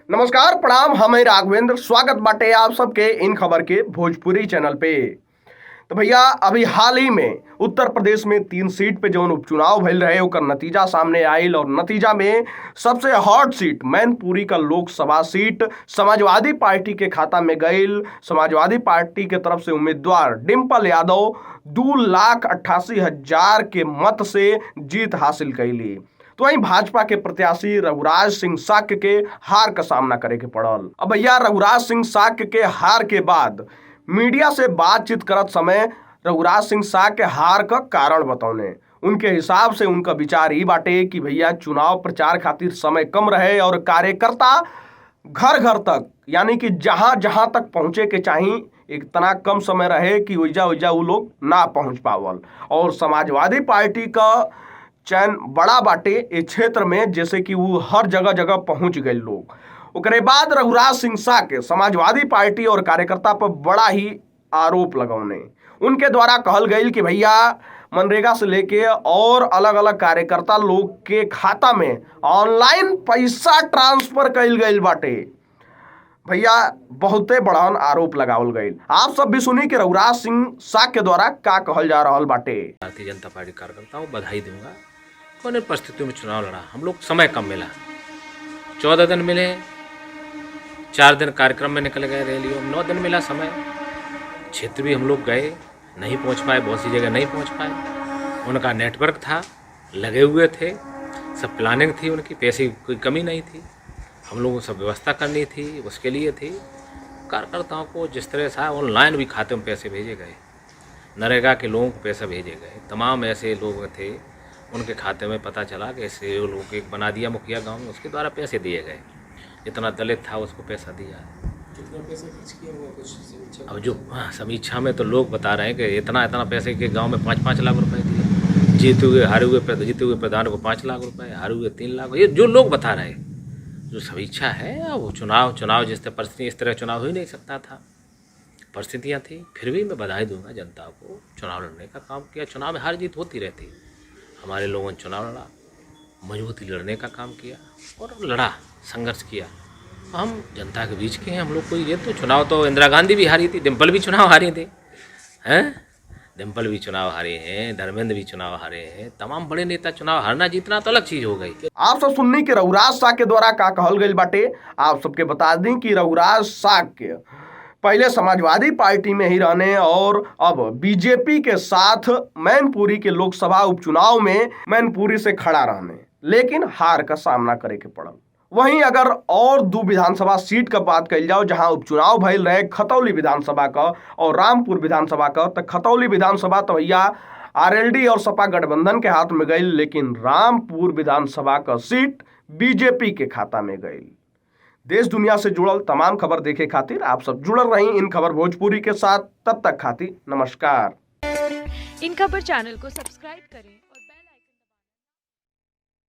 नमस्कार प्रणाम, हम हैं राघवेंद्र। स्वागत बाटे आप सबके इन खबर के भोजपुरी चैनल पे। तो भैया अभी हाल ही में उत्तर प्रदेश में 3 सीट पे जौन उपचुनाव भइल रहे ओकर नतीजा सामने आयल और नतीजा में सबसे हॉट सीट मैनपुरी का लोकसभा सीट समाजवादी पार्टी के खाता में गईल। समाजवादी पार्टी के तरफ से उम्मीदवार डिम्पल यादव 2,88,000 के मत से जीत हासिल कैली। तो वहीं भाजपा के प्रत्याशी रघुराज सिंह साक्य के हार का सामना करे के पड़ल। अब भैया रघुराज सिंह साक्य के हार के बाद मीडिया से बातचीत करत समय रघुराज सिंह साक्य हार का कारण बतौने। उनके हिसाब से उनका विचार ही बाटे कि भैया चुनाव प्रचार खातिर समय कम रहे और कार्यकर्ता घर घर तक यानी कि जहां जहां तक पहुंचे के चाहिए इतना कम समय रहे कि ओइजा ओइजा वो लोग ना पहुंच पावल। और समाजवादी पार्टी का चयन बड़ा बाटे इस क्षेत्र में, जैसे कि वो हर जगह जगह पहुंच गए लोग। ओकरे बाद रघुराज सिंह साक्य समाजवादी पार्टी और कार्यकर्ता पर बड़ा ही आरोप लगौने। उनके द्वारा कहल गई कि भैया मनरेगा से लेके और अलग अलग कार्यकर्ता लोग के खाता में ऑनलाइन पैसा ट्रांसफर कइल गइल बाटे। भैया बहुते बड़ान आरोप लगावल गइल। आप सब भी सुनी कि रघुराज सिंह साक्य द्वारा का कहल जा रहल बाटे। भारतीय जनता पार्टी कार्यकर्ताओं को बधाई दूंगा। कौन परिस्थितियों में चुनाव लड़ा, हम लोग समय कम मिला, 14 दिन मिले, 4 दिन कार्यक्रम में निकल गए रैलियों में, 9 दिन मिला समय। क्षेत्र भी हम लोग गए, नहीं पहुंच पाए, बहुत सी जगह नहीं पहुंच पाए। उनका नेटवर्क था, लगे हुए थे, सब प्लानिंग थी उनकी, पैसे की कोई कमी नहीं थी। हम लोगों को सब व्यवस्था करनी थी, उसके लिए थी। कार्यकर्ताओं को जिस तरह से ऑनलाइन भी खाते में पैसे भेजे गए, नरेगा के लोगों को पैसा भेजे गए, तमाम ऐसे लोग थे उनके खाते में पता चला कि ऐसे लोगों को एक बना दिया मुखिया गांव में, उसके द्वारा पैसे दिए गए। इतना दलित था उसको पैसा दिया। कितना पैसा खर्च किया हुआ कुछ समीक्षा? अब जो समीक्षा में तो लोग बता रहे हैं कि इतना पैसे के गांव में 5-5 लाख रुपए दिए। जीते हुए प्रधान को 5 लाख रुपए, हारे हुए 3 लाख। ये जो लोग बता रहे हैं, जो समीक्षा है वो चुनाव जिस तरह परिस्थिति, इस तरह चुनाव हो ही नहीं सकता था, परिस्थितियाँ थी। फिर भी मैं बधाई दूंगा जनता को, चुनाव लड़ने का काम किया। चुनाव में हार जीत होती रहती, हमारे लोगों ने चुनाव लड़ा, मजबूती लड़ने का काम किया और लड़ा, संघर्ष किया। हम जनता के बीच के हैं, हम लोग कोई ये तो चुनाव तो इंदिरा गांधी भी हारी थी, डिम्पल भी चुनाव हारी थी, हैं डिम्पल भी चुनाव हारे हैं, धर्मेंद्र भी चुनाव हारे हैं, तमाम बड़े नेता चुनाव हारना जीतना तो अलग चीज हो गई। आप सब सुननी कि रघुराज साक्य द्वारा का कहल गई बाटे। आप सबके बता दें कि रघुराज साक्य पहले समाजवादी पार्टी में ही रहने और अब बीजेपी के साथ मैनपुरी के लोकसभा उपचुनाव में मैनपुरी से खड़ा रहने, लेकिन हार का सामना करे के पड़ल। वहीं अगर और 2 विधानसभा सीट का बात कही जाओ जहां उपचुनाव भइल रहे, खतौली विधानसभा का और रामपुर विधानसभा का, तो खतौली विधानसभा तो भैया आरएलडी और सपा गठबंधन के हाथ में गई, लेकिन रामपुर विधानसभा का सीट बीजेपी के खाता में गई। देश दुनिया से जुड़ल तमाम खबर देखे खातिर आप सब जुड़ल रही इन खबर भोजपुरी के साथ। तब तक खातिर नमस्कार। इन खबर चैनल को सब्सक्राइब करें।